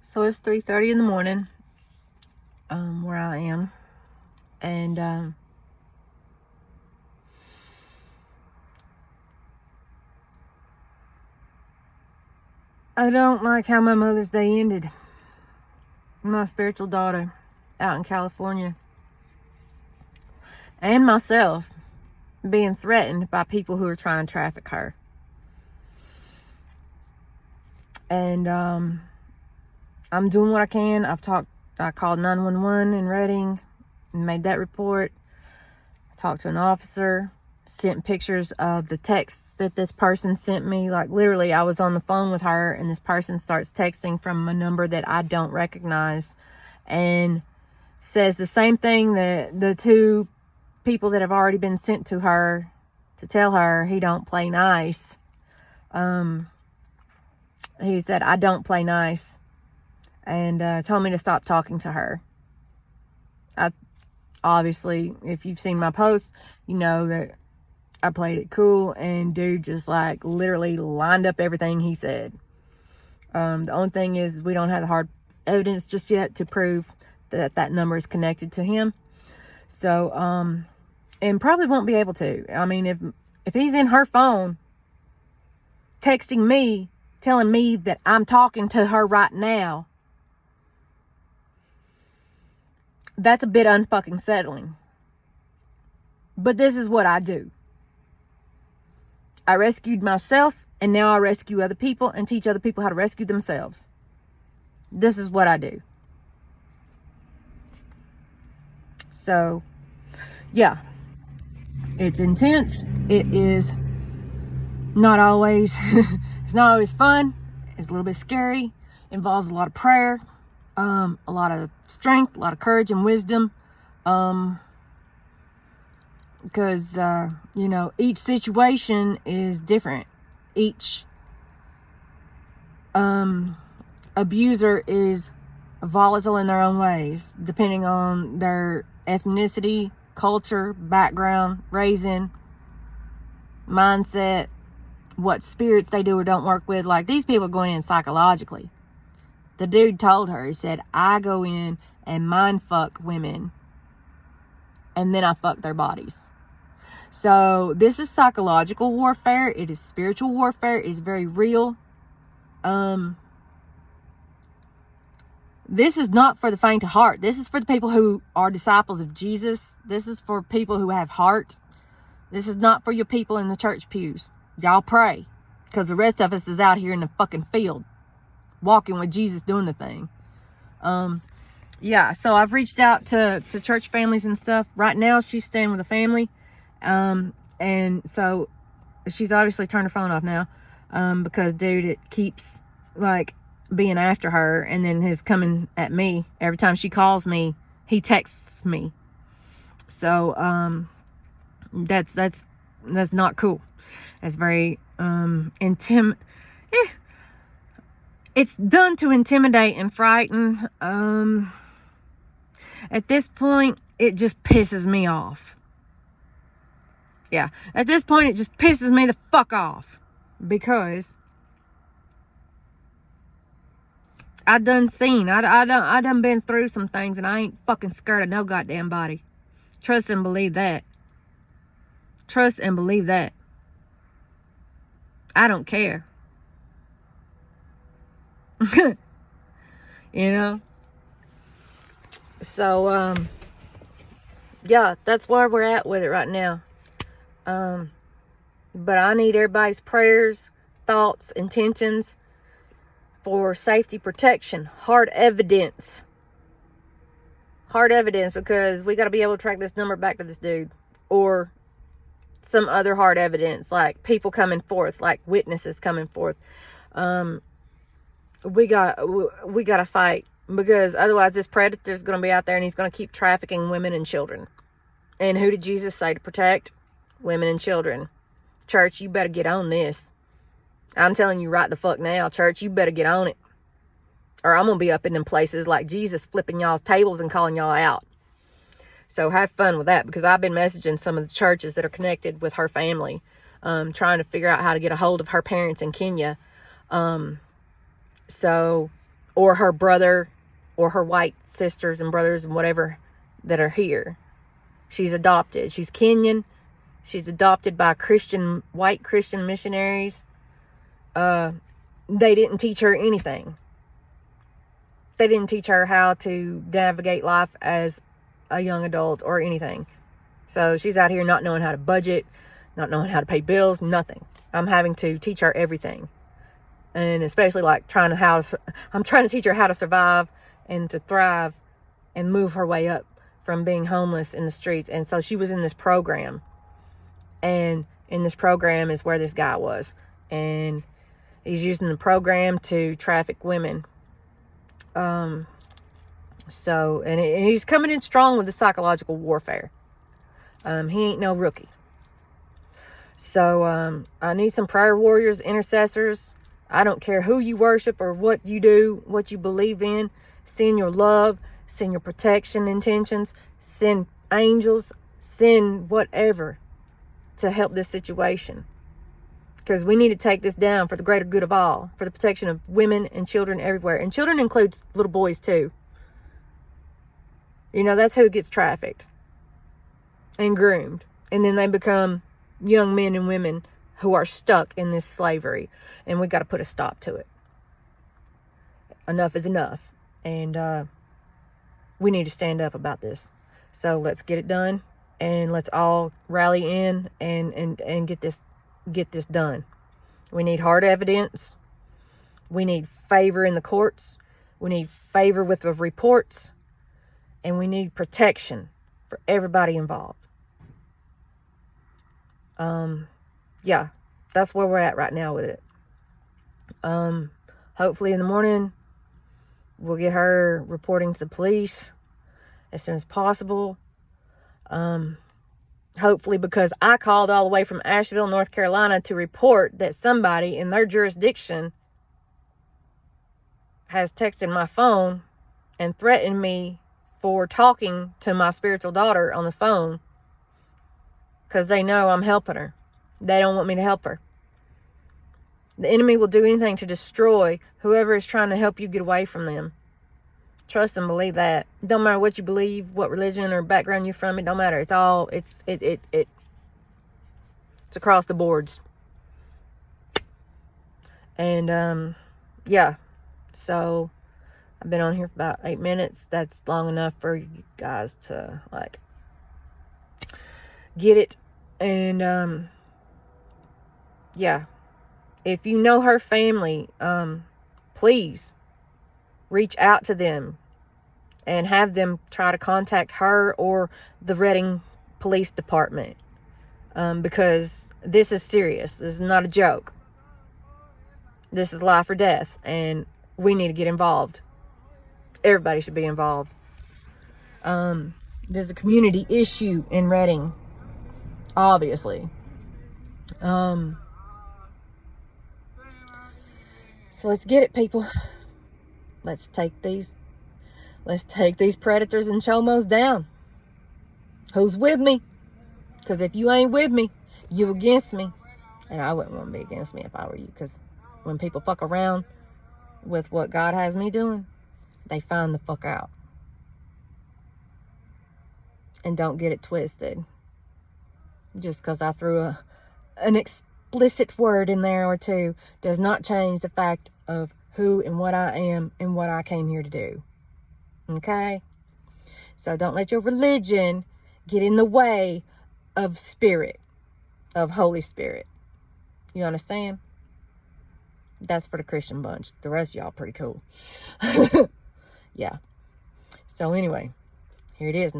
So it's 3:30 in the morning, where I am, and I don't like how my Mother's Day ended. My spiritual daughter out in California, and myself being threatened by people who are trying to traffic her. And I'm doing what I can. I called 911 in Redding and made that report. I talked to an officer, sent pictures of the texts that this person sent me. Like, literally, I was on the phone with her and this person starts texting from a number that I don't recognize and says the same thing that the two people that have already been sent to her to tell her he don't play nice. He said, I don't play nice, and told me to stop talking to her. Obviously, if you've seen my posts, you know that I played it cool, and dude just like literally lined up everything he said. The only thing is we don't have the hard evidence just yet to prove that that number is connected to him. So, and probably won't be able to. I mean, if he's in her phone texting me, telling me that I'm talking to her right now, that's a bit unfucking settling. But this is what I do. I rescued myself, and now I rescue other people and teach other people how to rescue themselves. This is what I do. So, yeah. It's intense. It is not always it's not always fun. It's a little bit scary. Involves a lot of prayer, a lot of strength, a lot of courage and wisdom, because each situation is different. Each abuser is volatile in their own ways, depending on their ethnicity, culture, background, raising, mindset, what spirits they do or don't work with. Like, these people are going in psychologically. The dude told her, he said, I go in and mind fuck women, and then I fuck their bodies. So this is psychological warfare. It is spiritual warfare. It is very real. This is not for the faint of heart. This is for the people who are disciples of Jesus. This is for people who have heart. This is not for your people in the church pews. Y'all pray, because the rest of us is out here in the fucking field, walking with Jesus, doing the thing. Yeah, so I've reached out to church families and stuff. Right now, she's staying with a family. And so she's obviously turned her phone off now, because, dude, it keeps, like, being after her, and then is coming at me. Every time she calls me, he texts me. So, that's not cool. It's very, it's done to intimidate and frighten. At this point, it just pisses me off. Yeah, at this point, it just pisses me the fuck off, because I done been through some things, and I ain't fucking scared of no goddamn body. Trust and believe that. Trust and believe that. I don't care. So, yeah, that's where we're at with it right now. But I need everybody's prayers, thoughts, intentions for safety protection. Hard evidence. Hard evidence, because we got to be able to track this number back to this dude. Or some other hard evidence, like people coming forth, like witnesses coming forth. We got to fight, because otherwise this predator is going to be out there, and he's going to keep trafficking women and children. And who did Jesus say to protect? Women and children. Church, you better get on this. I'm telling you right the fuck now, church, you better get on it, or I'm going to be up in them places like Jesus, flipping y'all's tables and calling y'all out. So have fun with that, because I've been messaging some of the churches that are connected with her family, trying to figure out how to get a hold of her parents in Kenya. or her brother, or her white sisters and brothers and whatever that are here. She's adopted. She's Kenyan. She's adopted by white Christian missionaries. They didn't teach her anything. They didn't teach her how to navigate life as a young adult or anything. So she's out here not knowing how to budget, not knowing how to pay bills, nothing. I'm having to teach her everything. And especially like I'm trying to teach her how to survive and to thrive and move her way up from being homeless in the streets. And so she was in this program. And in this program is where this guy was. And he's using the program to traffic women. And he's coming in strong with the psychological warfare. He ain't no rookie. So, I need some prayer warriors, intercessors. I don't care who you worship or what you do, what you believe in. Send your love, send your protection intentions, send angels, send whatever to help this situation. Because we need to take this down for the greater good of all, for the protection of women and children everywhere. And children includes little boys too. You know, that's who gets trafficked and groomed. And then they become young men and women who are stuck in this slavery. And we got to put a stop to it. Enough is enough. And we need to stand up about this. So let's get it done. And let's all rally in and get this done. We need hard evidence. We need favor in the courts. We need favor with the reports. And we need protection for everybody involved. Yeah, that's where we're at right now with it. Hopefully in the morning, we'll get her reporting to the police as soon as possible. Hopefully, because I called all the way from Asheville, North Carolina to report that somebody in their jurisdiction has texted my phone and threatened me for talking to my spiritual daughter on the phone because they know I'm helping her. They don't want me to help her. The enemy will do anything to destroy whoever is trying to help you get away from them. Trust and believe that. Don't matter what you believe, what religion or background you're from. It don't matter. It's all, it's across the boards. And, yeah. So, I've been on here for about 8 minutes. That's long enough for you guys to, like, get it. And, yeah. If you know her family, please reach out to them and have them try to contact her or the Reading Police Department. Because this is serious. This is not a joke. This is life or death. And we need to get involved. Everybody should be involved. There's a community issue in Reading. Obviously. So let's get it, people. Let's take these predators and chomos down. Who's with me? Because if you ain't with me, you against me. And I wouldn't want to be against me if I were you. Because when people fuck around with what God has me doing, they find the fuck out. And don't get it twisted. Just because I threw an explicit word in there or two does not change the fact of who and what I am and what I came here to do. Okay? So don't let your religion get in the way of spirit, of Holy Spirit. You understand? That's for the Christian bunch. The rest of y'all pretty cool. Yeah. So anyway, here it is.